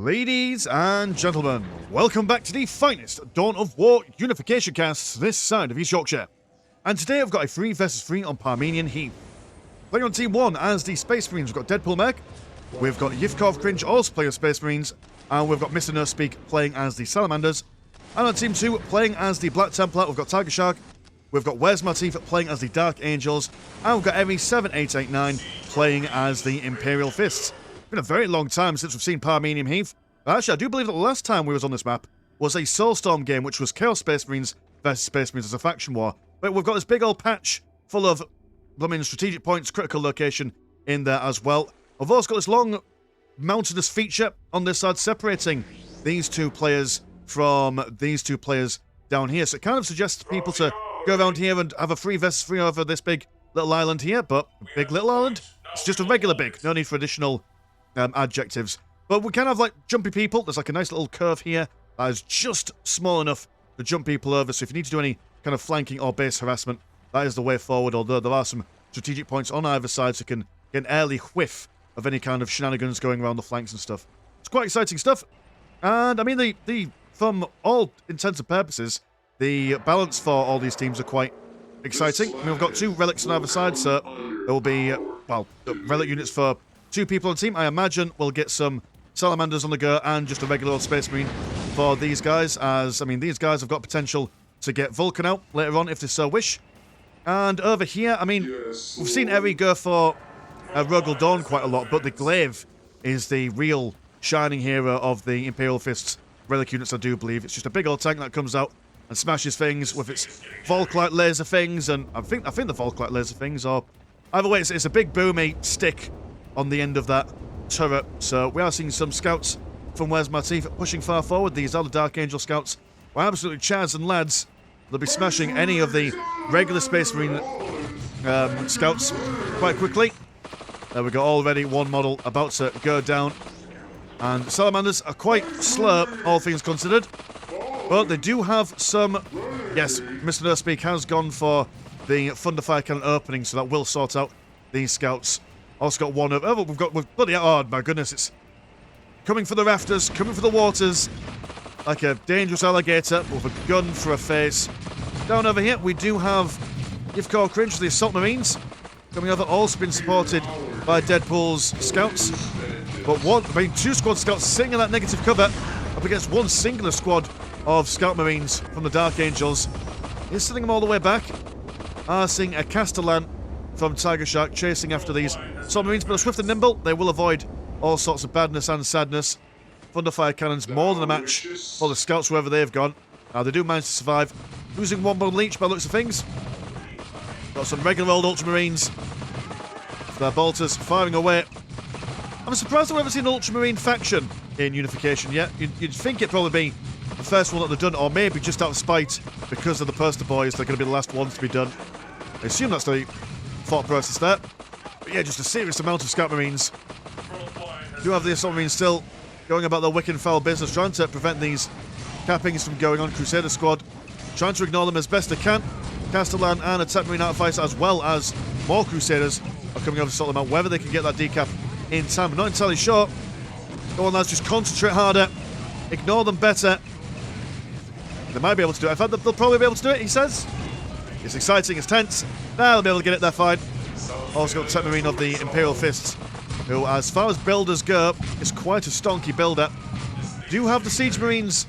Ladies and gentlemen, welcome back to the finest Dawn of War Unification casts this side of East Yorkshire. And today I've got a 3 vs 3 on Parmenian Heath. Playing on Team 1 as the Space Marines, we've got Deadpool Meg, we've got Yivkov Cringe also playing as Space Marines, and we've got Mr. Nurspeak playing as the Salamanders. And on Team 2, playing as the Black Templar, we've got Tiger Shark, we've got Where's My Teeth playing as the Dark Angels, and we've got Emmy7889 playing as the Imperial Fists. It's been a very long time since we've seen Parmenian Heath. Actually, I do believe that the last time we was on this map was a Soulstorm game, which was Chaos Space Marines versus Space Marines as a faction war. But we've got this big old patch full of blooming strategic points, critical location in there as well. We've also got this long mountainous feature on this side separating these two players from these two players down here. So it kind of suggests people to go around here and have a 3 vs 3 over this big little island here. But big little island? It's just a regular big. No need for additional adjectives. But we kind of like jumpy people. There's like a nice little curve here that is just small enough to jump people over. So if you need to do any kind of flanking or base harassment, that is the way forward. Although there are some strategic points on either side so you can get an early whiff of any kind of shenanigans going around the flanks and stuff. It's quite exciting stuff. And I mean, from all intents and purposes, the balance for all these teams are quite exciting. I mean, we've got 2 relics on either side, so there will be, well, relic units for 2 people on the team. I imagine we'll get some Salamanders on the go and just a regular old Space Marine for these guys, as, I mean, these guys have got potential to get Vulcan out later on if they so wish. And over here, I mean, we've seen Eri go for Rogel Dawn quite a lot, but the Glaive is the real shining hero of the Imperial Fists relic units, I do believe. It's just a big old tank that comes out and smashes things with its Volkite laser things, and I think the Volkite laser things, or either way, it's a big boomy stick on the end of that turret. So we are seeing some scouts from Where's My Teeth pushing far forward. These are the Dark Angel scouts. Well, absolutely Chads and lads. They'll be smashing any of the regular Space Marine scouts quite quickly. There we go, already one model about to go down. And Salamanders are quite slow, all things considered. But they do have some... Yes, Mr. Nurspeak has gone for the Thunderfire Cannon opening, so that will sort out these scouts. Also got one of... Oh, we've bloody... Oh, my goodness, it's coming for the rafters, coming for the waters, like a dangerous alligator with a gun for a face. Down over here, we do have Yivkov Cringe, the Assault Marines, coming over, also been supported by Deadpool's scouts. But 2 squad scouts sitting in that negative cover up against 1 singular squad of Scout Marines from the Dark Angels. He's sending them all the way back. Seeing a Castellan from Tiger Shark chasing after these submarines, but are swift and nimble. They will avoid all sorts of badness and sadness. Thunderfire Cannons more than a match for the scouts wherever they've gone. They do manage to survive, losing 1 model each by the looks of things. Got some regular old Ultramarines. Their bolters firing away. I'm surprised that we haven't seen an Ultramarine faction in Unification yet. You'd think it'd probably be the first one that they've done, or maybe just out of spite because of the Poster Boys, they're going to be the last ones to be done. I assume that's the thought process there. But yeah, just a serious amount of Scout Marines. Do have the Assault Marines still going about their wicked and foul business, trying to prevent these cappings from going on. Crusader squad trying to ignore them as best they can. Castellan and a Tech Marine Artificer, as well as more Crusaders, are coming over to sort them out, whether they can get that decap in time. I'm not entirely sure. Go on, lads, just concentrate harder. Ignore them better. They might be able to do it. In fact, they'll probably be able to do it, he says. It's exciting, it's tense. Now they'll be able to get it there fine. Also got Tech Marine of the Imperial Fists, who, as far as builders go, is quite a stonky builder. Do have the Siege Marines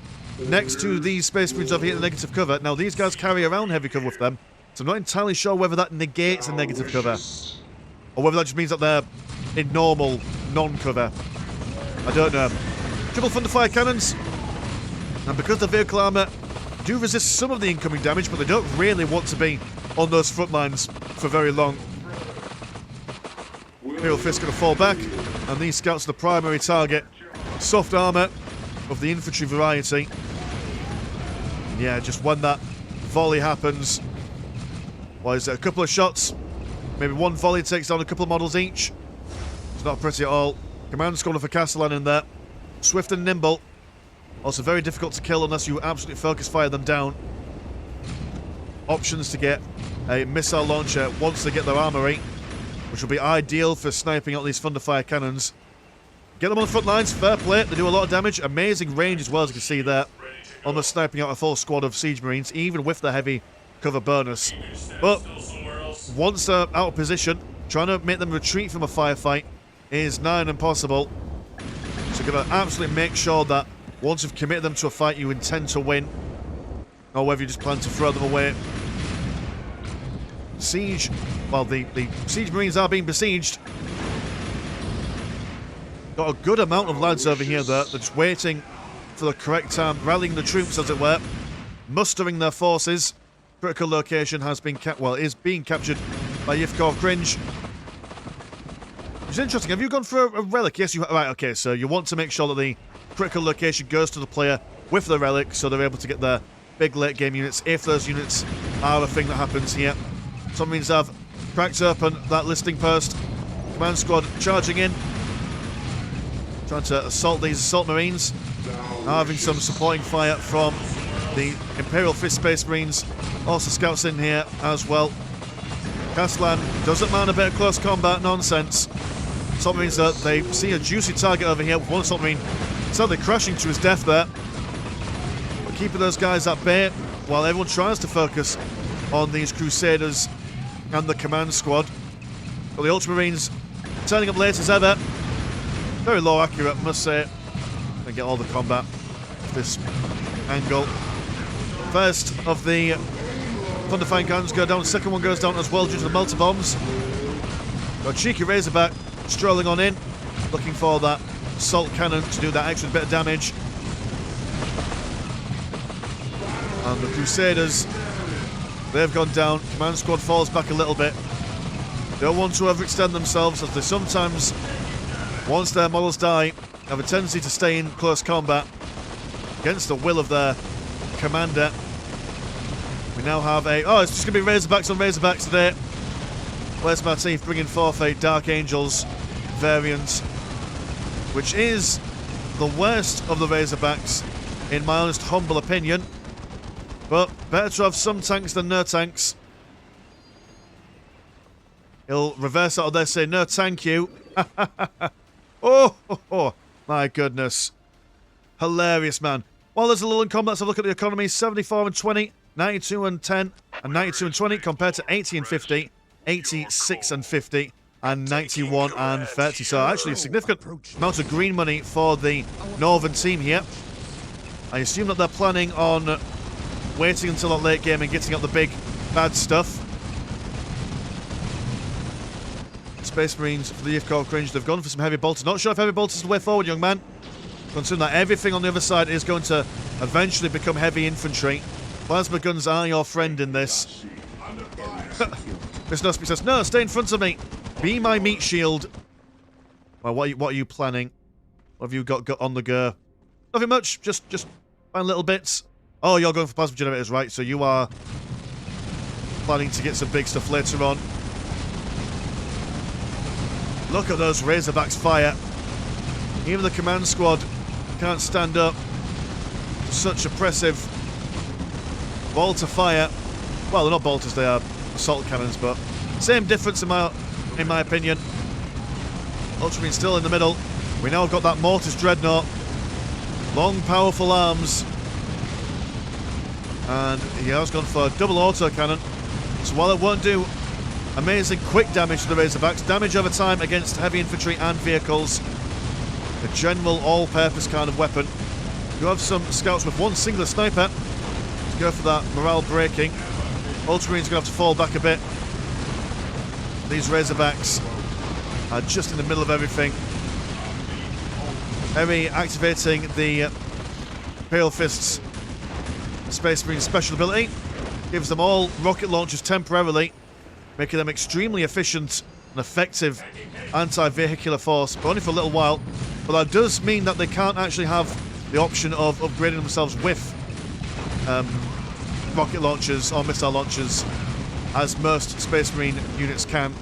next to these Space Marines over here in the negative cover. Now, these guys carry around heavy cover with them, so I'm not entirely sure whether that negates a negative cover, or whether that just means that they're in normal non-cover. I don't know. Triple Thunderfire Cannons, and because the vehicle armour do resist some of the incoming damage, but they don't really want to be on those front lines for very long. Imperial Fist going to fall back, and these scouts are the primary target. Soft armour of the infantry variety. Yeah, just when that volley happens, what is it, a couple of shots, maybe 1 volley takes down a couple of models each. It's not pretty at all. Command Scholar for Castellan in there. Swift and nimble. Also very difficult to kill unless you absolutely focus fire them down. Options to get a missile launcher once they get their armory, which will be ideal for sniping out these Thunderfire Cannons. Get them on the front lines. Fair play. They do a lot of damage. Amazing range as well, as you can see there. Almost sniping out a full squad of Siege Marines, even with the heavy cover bonus. But once they're out of position, trying to make them retreat from a firefight is nigh on impossible. So you've got to absolutely make sure that once you've committed them to a fight, you intend to win. Or whether you just plan to throw them away. Siege, well, the Siege Marines are being besieged. Got a good amount of lads over here that they're just waiting for the correct time, rallying the troops, as it were, mustering their forces. Critical location has been is being captured by Yifkov Cringe. It's interesting. Have you gone for a relic? Yes, you right. Okay, so you want to make sure that the critical location goes to the player with the relic, so they're able to get their big late game units, if those units are a thing that happens here. Some means I've cracked open that listing post. Command squad charging in, trying to assault these assault marines. Now having some supporting fire from the Imperial Fist Space Marines. Also scouts in here as well. Castellan doesn't mind a bit of close combat nonsense. Assault Marines, they see a juicy target over here with one assault marine sadly crashing to his death there. But keeping those guys at bay while everyone tries to focus on these Crusaders and the command squad. But the Ultramarines turning up late as ever. Very low accurate, I must say. They get all the combat at this angle. First of the Thunderfang cannons go down. Second one goes down as well due to the melter bombs. Got cheeky Razorback strolling on in, looking for that assault cannon to do that extra bit of damage. And the Crusaders, they've gone down. Command squad falls back a little bit. Don't want to overextend themselves, as they sometimes, once their models die, have a tendency to stay in close combat against the will of their commander. We now have a... Oh, it's just going to be Razorbacks on Razorbacks today. Where's Matif bringing forth a Dark Angels variant, which is the worst of the Razorbacks, in my honest, humble opinion. But better to have some tanks than no tanks. He'll reverse out of there, say, no thank you. Oh, my goodness. Hilarious, man. Well, there's a little in combat. Let's have a look at the economy. 74 and 20, 92 and 10, and 92 and 20, compared to 80 and 50, 86 and 50, and 91 and 30. So actually a significant amount of green money for the northern team here. I assume that they're planning on waiting until that late game and getting out the big bad stuff. Space Marines for the Yifkov Cringe, they've gone for some heavy bolters. Not sure if heavy bolters is the way forward, young man. Considering that everything on the other side is going to eventually become heavy infantry. Plasma guns are your friend in this. Miss Nusby says, no, stay in front of me. Be my meat shield. Well, what are you planning? What have you got on the go? Nothing much, just find little bits. Oh, you're going for plasma generators, right? So you are planning to get some big stuff later on. Look at those Razorbacks fire. Even the command squad can't stand up to such oppressive bolter fire. Well, they're not bolters, they are assault cannons, but same difference in my opinion. Ultramarine still in the middle. We now got that Mortis Dreadnought. Long, powerful arms. And he has gone for a double auto cannon. So while it won't do amazing quick damage to the Razorbacks, damage over time against heavy infantry and vehicles, a general all-purpose kind of weapon. You have some scouts with one singular sniper to go for that morale breaking. Ultramarine's going to have to fall back a bit. These Razorbacks are just in the middle of everything. Heavy activating the Imperial Fist's Space Marine special ability. Gives them all rocket launchers temporarily, making them extremely efficient and effective anti-vehicular force, but only for a little while. But that does mean that they can't actually have the option of upgrading themselves with rocket launchers or missile launchers, as most Space Marine units can.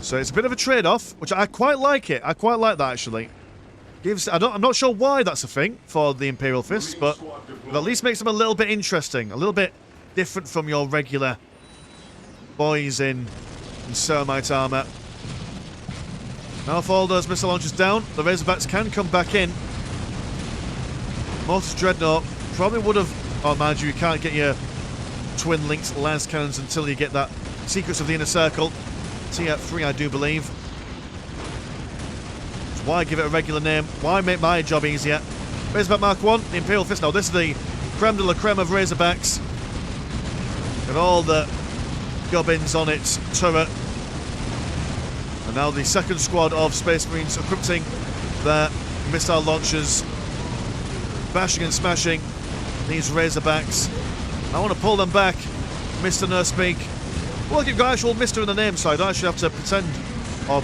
So it's a bit of a trade-off, which I quite like it. I quite like that, actually. I'm not sure why that's a thing for the Imperial Fists, but it at least makes them a little bit interesting, a little bit different from your regular boys in Ceramite armor. Now if all those missile launchers down, the Razorbacks can come back in. Mortis Dreadnought probably would have... Oh, mind you can't get your twin-linked las cannons until you get that Secrets of the Inner Circle. Tier 3, I do believe. So why give it a regular name? Why make my job easier? Razorback Mark 1, the Imperial Fist. Now, this is the creme de la creme of Razorbacks. Got all the gubbins on its turret. And now the second squad of Space Marines equipping their missile launchers, bashing and smashing these Razorbacks. I want to pull them back, Mr. Nursepeak. Well, you've got actual Mr. in the name, so I don't actually have to pretend or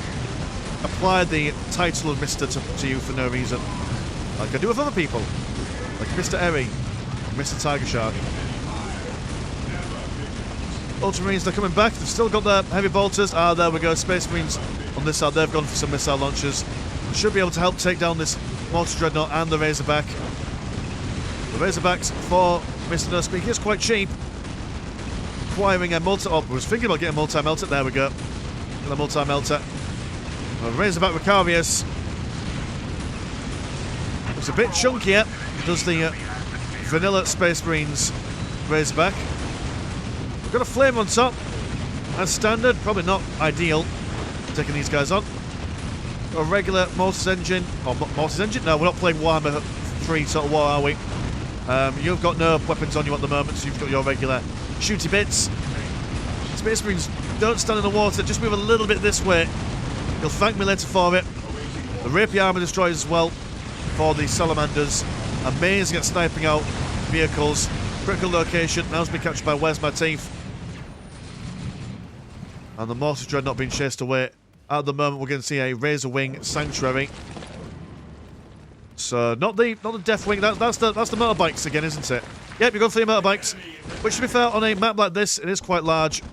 apply the title of Mr. to you for no reason. Like I do with other people, like Mr. Eri, Mr. Tiger Shark. Ultramarines, they're coming back. They've still got their heavy bolters. Ah, there we go. Space Marines on this side. They've gone for some missile launchers. Should be able to help take down this Mortis Dreadnought and the Razorback. The Razorbacks for Mr. Nursepeak is quite cheap. Acquiring a multi... Oh, I was thinking about getting a multi-melter. There we go. Get a multi-melter. The Razorback Vicarious. It's a bit chunkier. Does the vanilla Space Marines Razorback. We've got a flame on top. As standard. Probably not ideal. Taking these guys on. Got a regular Mortis engine. Or Mortis engine? No, we're not playing Warhammer 3 sort of war, are we? You've got no weapons on you at the moment, so you've got your regular shooty bits. Space Marines, don't stand in the water, just move a little bit this way. You'll thank me later for it. The Rapier Armor Destroyers as well for the Salamanders. Amazing at sniping out vehicles. Critical location, now's been captured by Where's My Teeth. And the Mortis Dreadnought being chased away. At the moment, we're going to see a Razor Wing Sanctuary. So, not the Deathwing, that's the motorbikes again, isn't it? Yep, you're going for the motorbikes. Which, to be fair, on a map like this, it is quite large.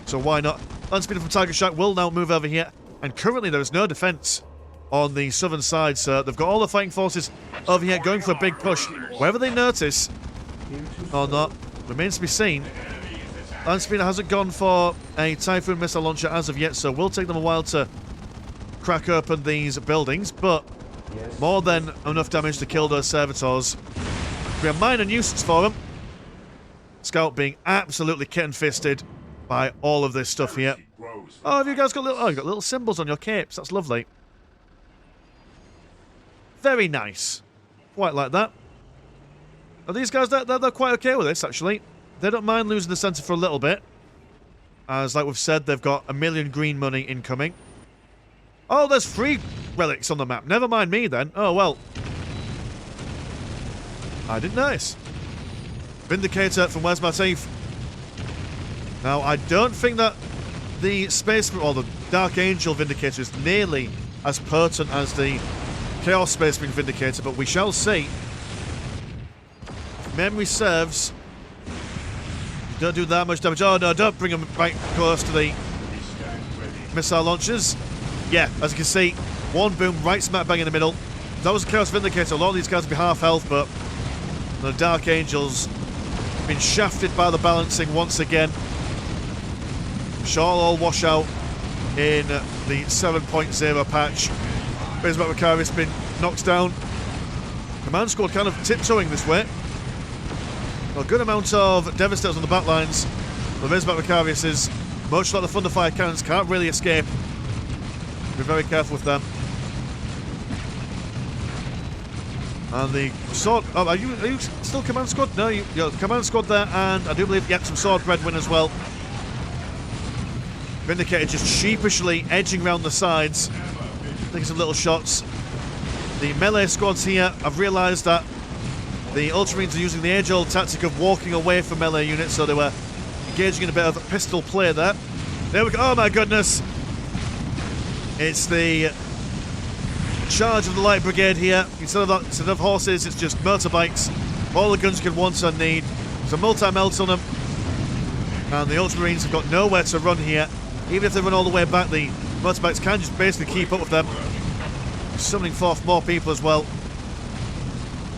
So why not? Land Speeder from Tiger Shark will now move over here. And currently there is no defence on the southern side, so they've got all the fighting forces over here going for a big push. Whether they notice or not, remains to be seen. Land Speeder hasn't gone for a Typhoon missile launcher as of yet, so it will take them a while to crack open these buildings, but more than enough damage to kill those servitors. Be a minor nuisance for them. Scout being absolutely kitten-fisted by all of this stuff here. Oh, have you guys got little... Oh, you've got little symbols on your capes. That's lovely. Very nice. Quite like that. Are these guys, they're quite okay with this, actually. They don't mind losing the centre for a little bit. As, like we've said, they've got 1 million green money incoming. Oh, there's 3 relics on the map. Never mind me, then. Oh, well. I didn't notice. Vindicator from Where's My Teeth. Now, I don't think that the Space... or the Dark Angel Vindicator is nearly as potent as the Chaos Space Marine Vindicator, but we shall see. If memory serves... Don't do that much damage. Oh, no, don't bring them right close to the missile launchers. Yeah, as you can see, one boom right smack bang in the middle. If that was a Chaos Vindicator, a lot of these guys would be half health, but the Dark Angels been shafted by the balancing once again. Shall all wash out in the 7.0 patch. Razorback Vicarious been knocked down. Command squad kind of tiptoeing this way. A good amount of Devastators on the back lines. The Razorback Vicarious is, much like the Thunderfire cannons, can't really escape. Be very careful with them. And the sword... Oh, are you still command squad? No, you're command squad there, and I do believe, yep, some sword breadwin as well. Vindicator just sheepishly edging around the sides, taking some little shots. The melee squads here, I've realised that the Ultramarines are using the age-old tactic of walking away from melee units, so they were engaging in a bit of a pistol play there. There we go. Oh my goodness! It's the charge of the Light Brigade here. Instead of horses, it's just motorbikes. All the guns can want and need. There's a multi-melt on them. And the Ultramarines have got nowhere to run here. Even if they run all the way back, the motorbikes can just basically keep up with them. Summoning forth more people as well.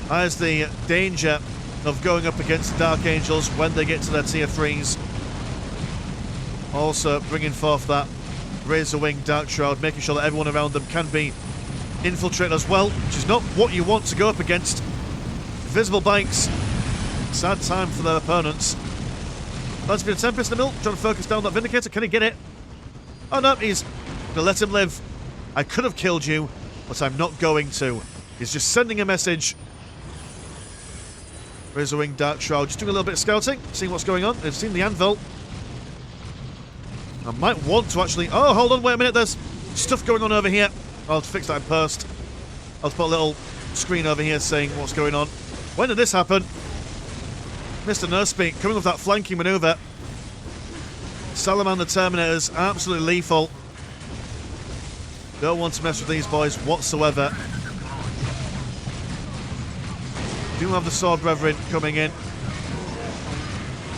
There's the danger of going up against the Dark Angels when they get to their tier 3s. Also bringing forth that Razor Wing, Dark Shroud, making sure that everyone around them can be infiltrated as well, which is not what you want to go up against. Visible bikes. Sad time for their opponents. That's been a Tempest in the middle, trying to focus down that Vindicator. Can he get it? Oh no, he's going to let him live. I could have killed you, but I'm not going to. He's just sending a message. Razor Wing, Dark Shroud, just doing a little bit of scouting, seeing what's going on. They've seen the anvil. I might want to actually... Oh, hold on, wait a minute, there's stuff going on over here. I'll fix that in post. I'll put a little screen over here saying what's going on. When did this happen? Mr. Nurspeak coming with that flanking maneuver. Salamander Terminators, absolutely lethal. Don't want to mess with these boys whatsoever. Do have the Sword Brethren coming in.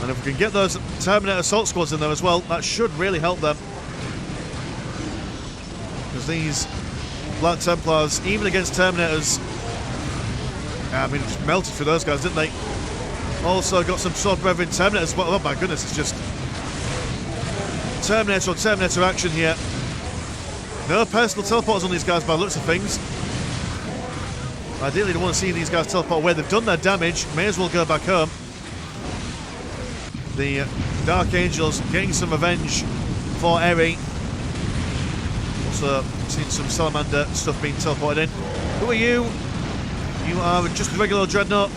And if we can get those Terminator assault squads in there as well, that should really help them. Because these Black Templars, even against Terminators, I mean, just melted through those guys, didn't they? Also got some Sword Brethren Terminators. Oh my goodness, it's just Terminator on Terminator action here. No personal teleporters on these guys by the looks of things. Ideally, they want to see these guys teleport away. They've done their damage. May as well go back home. The Dark Angels getting some revenge for Eri. Also, seen some Salamander stuff being teleported in. Who are you? You are just a regular Dreadnought.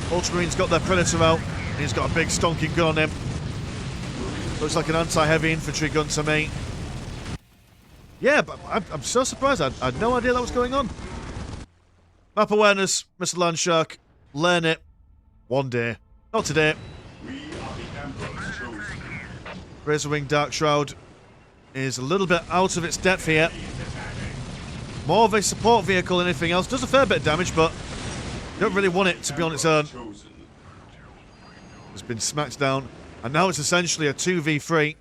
Ultramarines got their Predator out. He's got a big stonking gun on him. Looks like an anti-heavy infantry gun to me. Yeah, but I'm so surprised. I had no idea that was going on. Map awareness, Mr. Landshark. Learn it. One day. Not today. Razor Wing Dark Shroud is a little bit out of its depth here. More of a support vehicle than anything else. Does a fair bit of damage, but you don't really want it to be on its own. It's been smacked down. And now it's essentially a 2v3.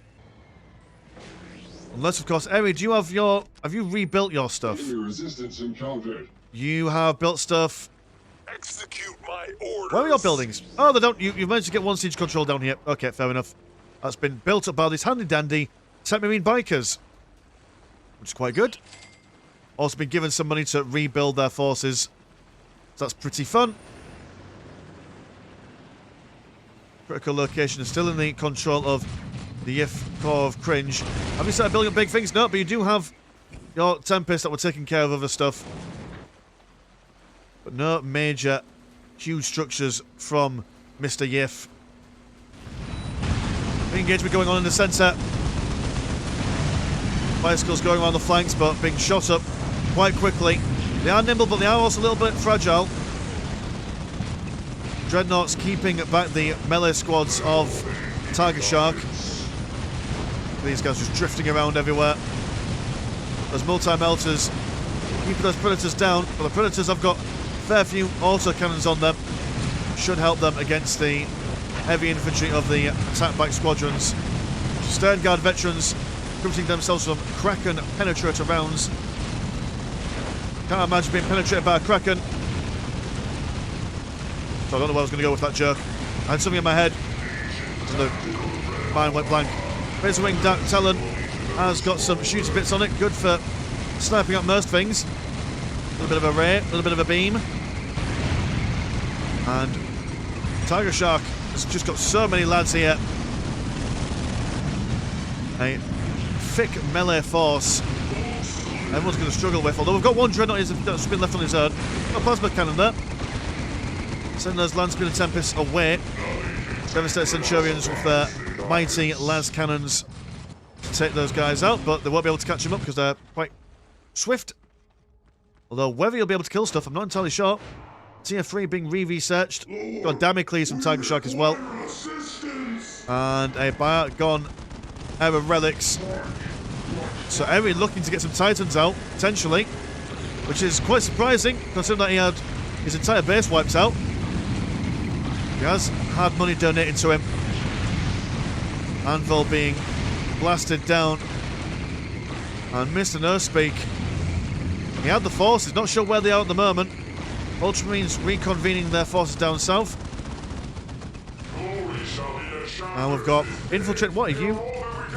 Unless, of course, Eri, do you have your... Have you rebuilt your stuff? Resistance encountered. You have built stuff. Execute my orders. Where are your buildings? Oh, they don't... You've managed to get one siege control down here. Okay, fair enough. That's been built up by these handy-dandy Marine bikers. Which is quite good. Also been given some money to rebuild their forces. So that's pretty fun. Critical location is still in the control of the Yif Corps of Cringe. Have you started building up big things? No, but you do have your Tempest that were taking care of other stuff. But no major, huge structures from Mr. Yif. Big engagement going on in the centre. Bicycles going around the flanks, but being shot up quite quickly. They are nimble, but they are also a little bit fragile. Dreadnoughts keeping back the melee squads of Tiger Shark. These guys just drifting around everywhere. Those multi-melters keeping those Predators down, but the Predators have got a fair few auto-cannons on them. Should help them against the heavy infantry of the attack bike squadrons. Stern Guard veterans recruiting themselves from Kraken penetrator rounds. Can't imagine being penetrated by a Kraken. So I don't know where I was going to go with that joke. I had something in my head. And the mind went blank. Razor Wing Dark Talon has got some shooter bits on it. Good for sniping up most things. A little bit of a ray, a little bit of a beam. And Tiger Shark has just got so many lads here. A thick melee force. Everyone's going to struggle with. Although we've got one Dreadnought that's been left on his own. Got a plasma cannon there. Send those Landspeeder Tempests away. Devastator Centurions with their mighty las cannons to take those guys out, but they won't be able to catch them up because they're quite swift. Although whether you'll be able to kill stuff, I'm not entirely sure. Tier 3 being re-researched. Got Damocles from Tiger Shark as well. And a Biargon Era Relics. So Eri looking to get some Titans out, potentially. Which is quite surprising, considering that he had his entire base wiped out. He has had money donated to him. Anvil being blasted down. And Mr. Nurspeak, he had the forces, not sure where they are at the moment. Ultramarines reconvening their forces down south. And we've got Infiltrate. What are you?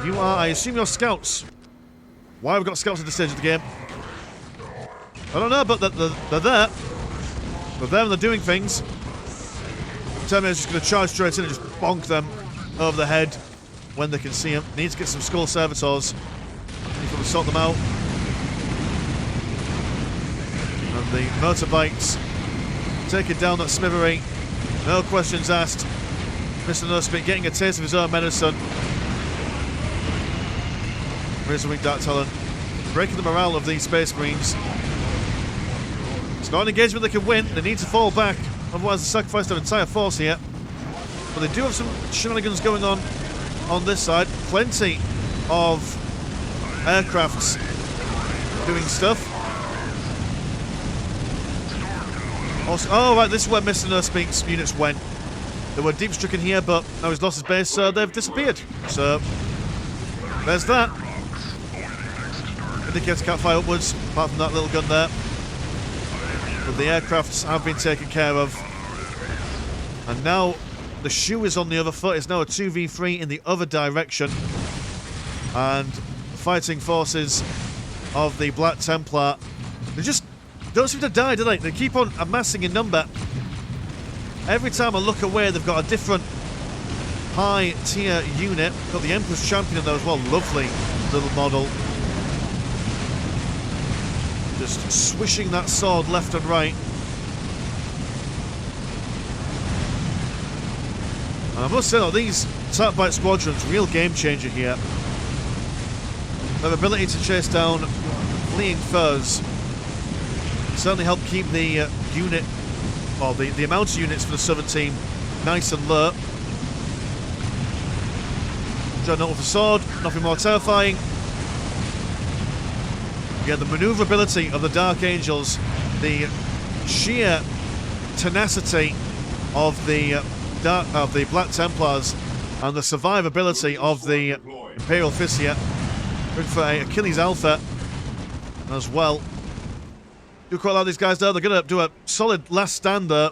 You are, I assume you're scouts. Why have we got scouts at this stage of the game? I don't know, but they're there. They're there and they're doing things. Terminator's just going to charge straight in and just bonk them over the head when they can see him. Needs to get some skull servitors. He's going to sort them out. And the motorbikes taking down that smithery. No questions asked. Mr. Nusspeak getting a taste of his own medicine. Razor Wing Dark Talon breaking the morale of these Space Marines. It's not an engagement they can win. They need to fall back. Otherwise, they sacrifice their entire force here. But they do have some shenanigans going on this side. Plenty of aircrafts doing stuff. Also, oh, right, this is where Mr. Nusspeak's units went. They were deep struck in here, but now he's lost his base, so they've disappeared. So, there's that. Indicator can't fire upwards, apart from that little gun there. But the aircrafts have been taken care of. And now the shoe is on the other foot. It's now a 2v3 in the other direction. And the fighting forces of the Black Templar, they just don't seem to die, do they? They keep on amassing in number. Every time I look away, they've got a different high-tier unit. Got the Emperor's Champion there as well. Lovely little model. Just swishing that sword left and right. And I must say though, these Attack Bite Squadrons, real game changer here. Their ability to chase down fleeing foes certainly help keep the unit, well, the amount of units for the Southern team nice and low. Dreadnought with a sword, nothing more terrifying. Yeah, the maneuverability of the Dark Angels, the sheer tenacity of the Black Templars, and the survivability of the Imperial Fissure. Looking for a Achilles Alpha as well. Do quite like these guys there. They're going to do a solid last stand there.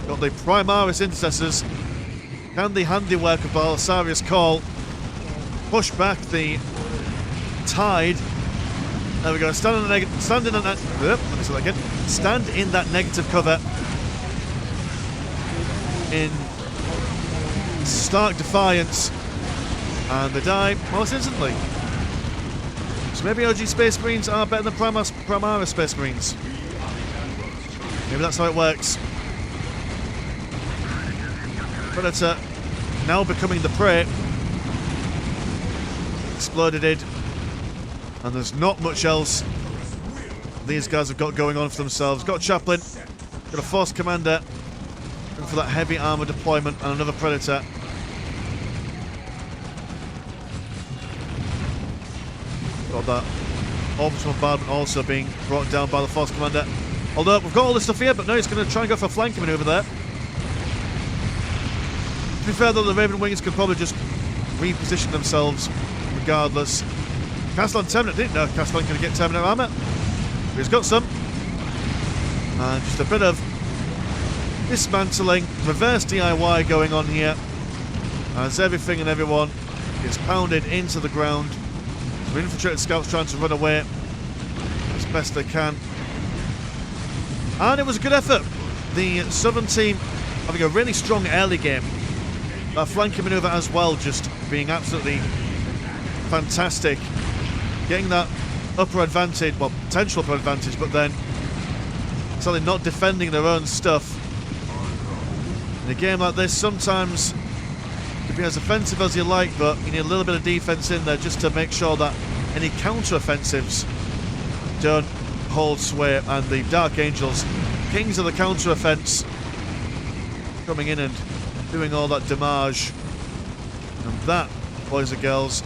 Got the Primaris Intercessors. Can the handiwork of Belisarius Call push back the tide? There we go. Stand in that negative cover in stark defiance, and they die most instantly. So maybe OG Space Marines are better than Primaris Space Marines. Maybe that's how it works. Predator now becoming the prey. Exploded it. And there's not much else these guys have got going on for themselves. Got a Chaplain, got a Force Commander, looking for that heavy armor deployment, and another Predator. Got that orbital bombardment also being brought down by the Force Commander. Although we've got all this stuff here, but now he's going to try and go for a flanking maneuver there. To be fair though, the Raven Wings could probably just reposition themselves regardless. Castellan Terminator, didn't know Castellan could get Terminator armor. But he's got some. And just a bit of dismantling, reverse DIY going on here. As everything and everyone is pounded into the ground. Some infiltrated scouts trying to run away as best they can. And it was a good effort. The Southern team having a really strong early game. That flanking maneuver as well, just being absolutely fantastic. Getting that upper advantage, well, potential upper advantage, but then certainly not defending their own stuff. In a game like this, sometimes you can be as offensive as you like, but you need a little bit of defense in there just to make sure that any counter-offensives don't hold sway. And the Dark Angels, kings of the counter-offense, coming in and doing all that damage. And that, boys and girls,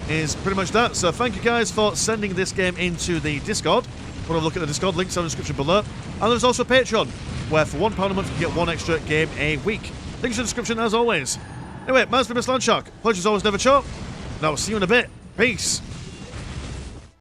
is pretty much that. So thank you guys for sending this game into the Discord. Want to have a look at the Discord, links in the description below. And there's also Patreon, where for £1 a month you get one extra game a week. Links in the description as always. Anyway, man's been Mr. Landshark. Pleasure's always never short. And I will see you in a bit. Peace.